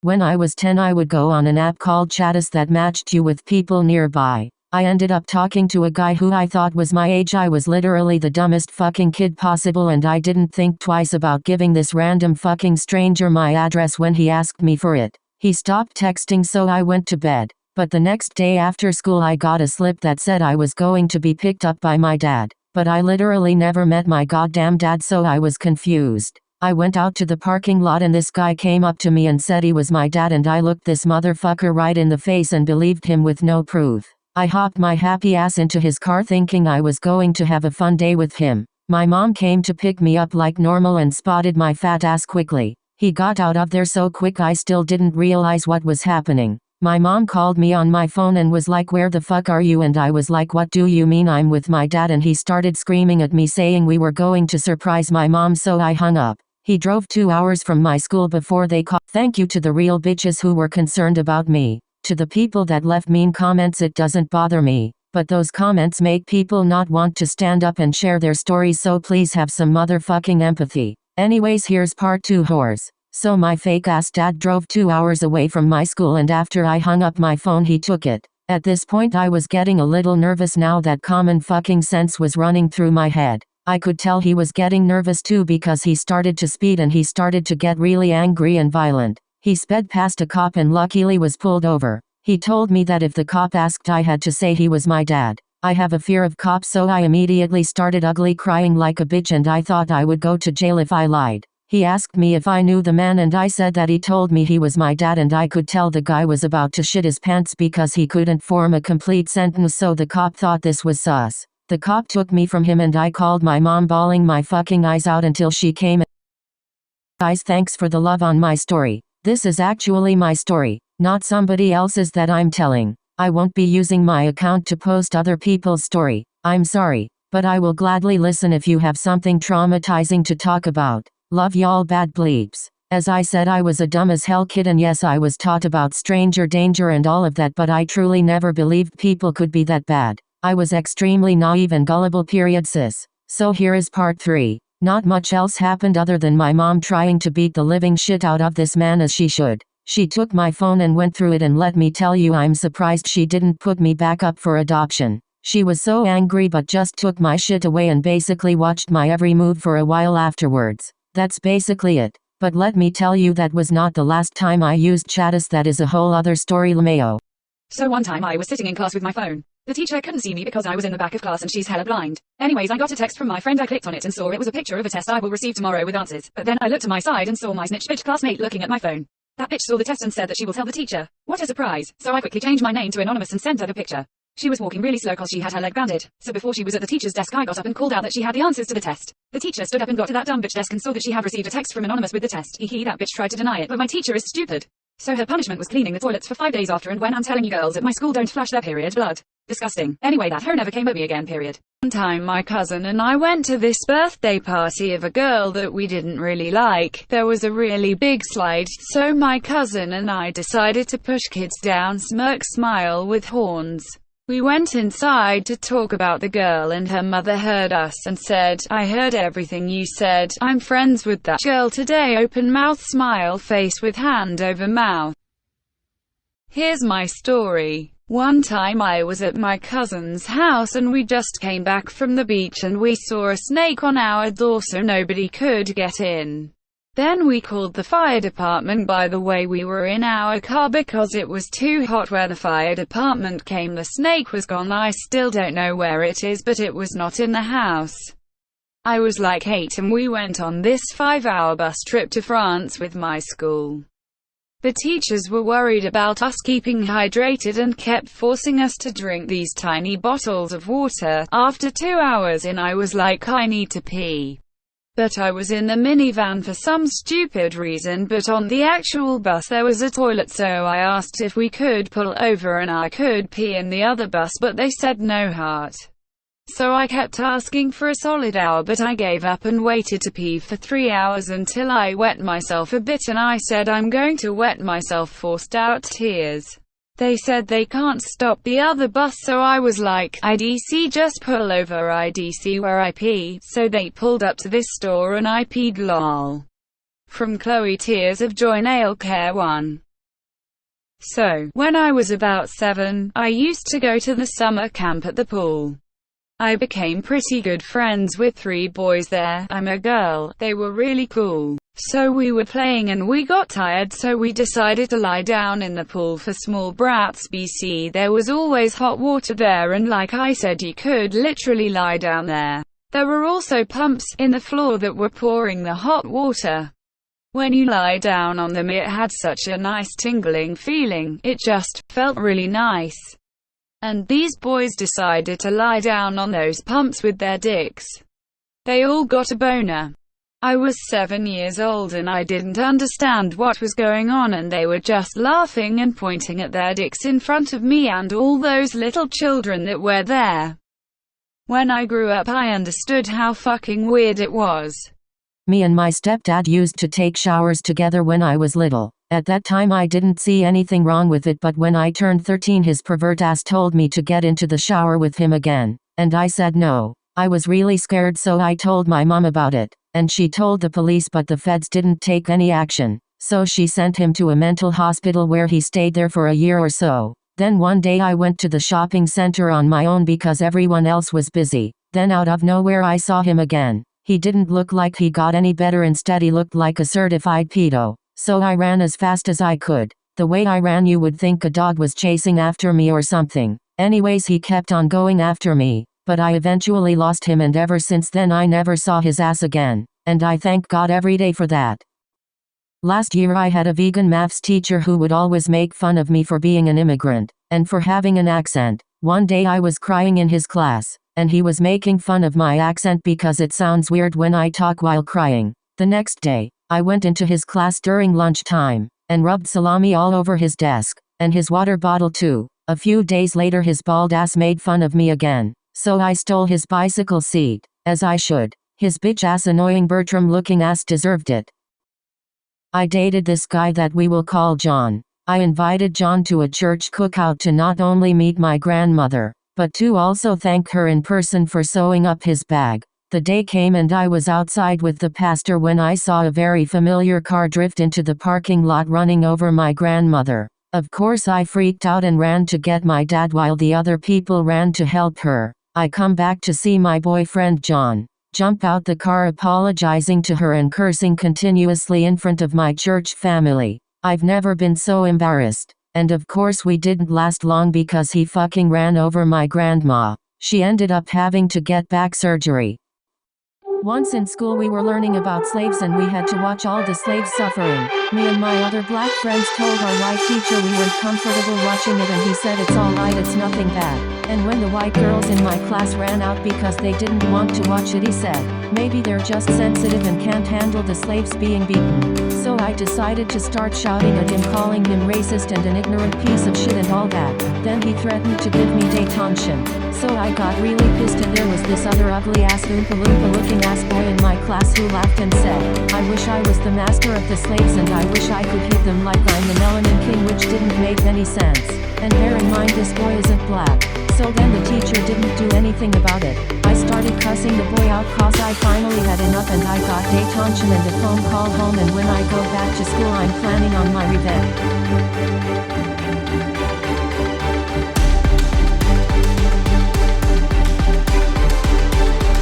When I was 10, I would go on an app called Chattis that matched you with people nearby. I ended up talking to a guy who I thought was my age. I was literally the dumbest fucking kid possible, and I didn't think twice about giving this random fucking stranger my address when he asked me for it. He stopped texting, so I went to bed. But the next day after school I got a slip that said I was going to be picked up by my dad. But I literally never met my goddamn dad, so I was confused. I went out to the parking lot and this guy came up to me and said he was my dad, and I looked this motherfucker right in the face and believed him with no proof. I hopped my happy ass into his car thinking I was going to have a fun day with him. My mom came to pick me up like normal and spotted my fat ass quickly. He got out of there so quick I still didn't realize what was happening. My mom called me on my phone and was like, "Where the fuck are you?" And I was like, "What do you mean I'm with my dad?" And he started screaming at me saying we were going to surprise my mom, so I hung up. He drove 2 hours from my school before they called. Thank you to the real bitches who were concerned about me. To the people that left mean comments, it doesn't bother me, but those comments make people not want to stand up and share their stories, so please have some motherfucking empathy. Anyways, here's part 2, whores. So my fake ass dad drove 2 hours away from my school, and after I hung up my phone he took it. At this point I was getting a little nervous now that common fucking sense was running through my head. I could tell he was getting nervous too because he started to speed and he started to get really angry and violent. He sped past a cop and luckily was pulled over. He told me that if the cop asked I had to say he was my dad. I have a fear of cops, so I immediately started ugly crying like a bitch, and I thought I would go to jail if I lied. He asked me if I knew the man and I said that he told me he was my dad, and I could tell the guy was about to shit his pants because he couldn't form a complete sentence, so the cop thought this was sus. The cop took me from him and I called my mom bawling my fucking eyes out until she came. Guys, thanks for the love on my story. This is actually my story, not somebody else's that I'm telling. I won't be using my account to post other people's story. I'm sorry, but I will gladly listen if you have something traumatizing to talk about. Love y'all, bad bleeps. As I said, I was a dumb as hell kid, and yes, I was taught about stranger danger and all of that, but I truly never believed people could be that bad. I was extremely naive and gullible, period, sis. So here is part 3. Not much else happened other than my mom trying to beat the living shit out of this man, as she should. She took my phone and went through it, and let me tell you, I'm surprised she didn't put me back up for adoption. She was so angry but just took my shit away and basically watched my every move for a while afterwards. That's basically it. But let me tell you, that was not the last time I used Chattis. That is a whole other story, LMAO. So one time I was sitting in class with my phone. The teacher couldn't see me because I was in the back of class and she's hella blind. Anyways, I got a text from my friend. I clicked on it and saw it was a picture of a test I will receive tomorrow with answers. But then I looked to my side and saw my snitch bitch classmate looking at my phone. That bitch saw the test and said that she will tell the teacher. What a surprise. So I quickly changed my name to anonymous and sent her the picture. She was walking really slow cause she had her leg banded. So before she was at the teacher's desk, I got up and called out that she had the answers to the test. The teacher stood up and got to that dumb bitch desk and saw that she had received a text from anonymous with the test. That bitch tried to deny it, but my teacher is stupid. So her punishment was cleaning the toilets for 5 days after, and when I'm telling you, girls at my school don't flush their period blood. Disgusting. Anyway, that her never came at me again, period. One time my cousin and I went to this birthday party of a girl that we didn't really like. There was a really big slide, so my cousin and I decided to push kids down Smirk Smile with horns. We went inside to talk about the girl, and her mother heard us and said, "I heard everything you said. I'm friends with that girl today." Open mouth smile face with hand over mouth. Here's my story. One time I was at my cousin's house and we just came back from the beach and we saw a snake on our door, so nobody could get in. Then we called the fire department. By the way, we were in our car because it was too hot. Where the fire department came, the snake was gone. I still don't know where it is, but it was not in the house. I was like 8 and we went on this 5-hour bus trip to France with my school. The teachers were worried about us keeping hydrated and kept forcing us to drink these tiny bottles of water. After 2 hours in, I was like, I need to pee. But I was in the minivan for some stupid reason, but on the actual bus there was a toilet, so I asked if we could pull over and I could pee in the other bus, but they said no heart. So I kept asking for a solid hour, but I gave up and waited to pee for 3 hours until I wet myself a bit, and I said I'm going to wet myself, forced out tears. They said they can't stop the other bus, so I was like, IDC, just pull over IDC where I pee. So they pulled up to this store and I peed, lol. From Chloe, tears of joy, nail care 1. So, when I was about 7, I used to go to the summer camp at the pool. I became pretty good friends with 3 boys there. I'm a girl. They were really cool. So we were playing and we got tired, so we decided to lie down in the pool for small brats. BC, there was always hot water there, and like I said, you could literally lie down there. There were also pumps in the floor that were pouring the hot water. When you lie down on them, it had such a nice tingling feeling. It just felt really nice. And these boys decided to lie down on those pumps with their dicks. They all got a boner. I was 7 years old and I didn't understand what was going on, and they were just laughing and pointing at their dicks in front of me and all those little children that were there. When I grew up, I understood how fucking weird it was. Me and my stepdad used to take showers together when I was little. At that time I didn't see anything wrong with it, but when I turned 13 his pervert ass told me to get into the shower with him again. And I said no. I was really scared, so I told my mom about it. And she told the police, but the feds didn't take any action. So she sent him to a mental hospital where he stayed there for a year or so. Then one day I went to the shopping center on my own because everyone else was busy. Then out of nowhere I saw him again. He didn't look like he got any better, instead he looked like a certified pedo. So I ran as fast as I could. The way I ran, you would think a dog was chasing after me or something. Anyways, he kept on going after me. But I eventually lost him, and ever since then I never saw his ass again. And I thank God every day for that. Last year I had a vegan maths teacher who would always make fun of me for being an immigrant, and for having an accent. One day I was crying in his class, and he was making fun of my accent because it sounds weird when I talk while crying. The next day, I went into his class during lunchtime, and rubbed salami all over his desk, and his water bottle too. A few days later his bald ass made fun of me again. So I stole his bicycle seat, as I should. His bitch ass annoying Bertram looking ass deserved it. I dated this guy that we will call John. I invited John to a church cookout to not only meet my grandmother, but to also thank her in person for sewing up his bag. The day came and I was outside with the pastor when I saw a very familiar car drift into the parking lot running over my grandmother. Of course I freaked out and ran to get my dad while the other people ran to help her. I come back to see my boyfriend John jump out the car apologizing to her and cursing continuously in front of my church family. I've never been so embarrassed. And of course we didn't last long because he fucking ran over my grandma. She ended up having to get back surgery. Once in school we were learning about slaves and we had to watch all the slaves suffering. Me and my other black friends told our white teacher we weren't comfortable watching it, and he said it's alright, it's nothing bad. And when the white girls in my class ran out because they didn't want to watch it, he said, maybe they're just sensitive and can't handle the slaves being beaten. So I decided to start shouting at him, calling him racist and an ignorant piece of shit and all that. Then he threatened to give me detention. So I got really pissed, and there was this other ugly ass Oompa Loompa looking ass boy in my class who laughed and said, I wish I was the master of the slaves and I wish I could hit them like I'm the Melanin King, which didn't make any sense. And bear in mind this boy isn't black. So then the teacher didn't do anything about it. I started cussing the boy out cause I finally had enough, and I got detention and a phone call home, and when I go back to school I'm planning on my revenge.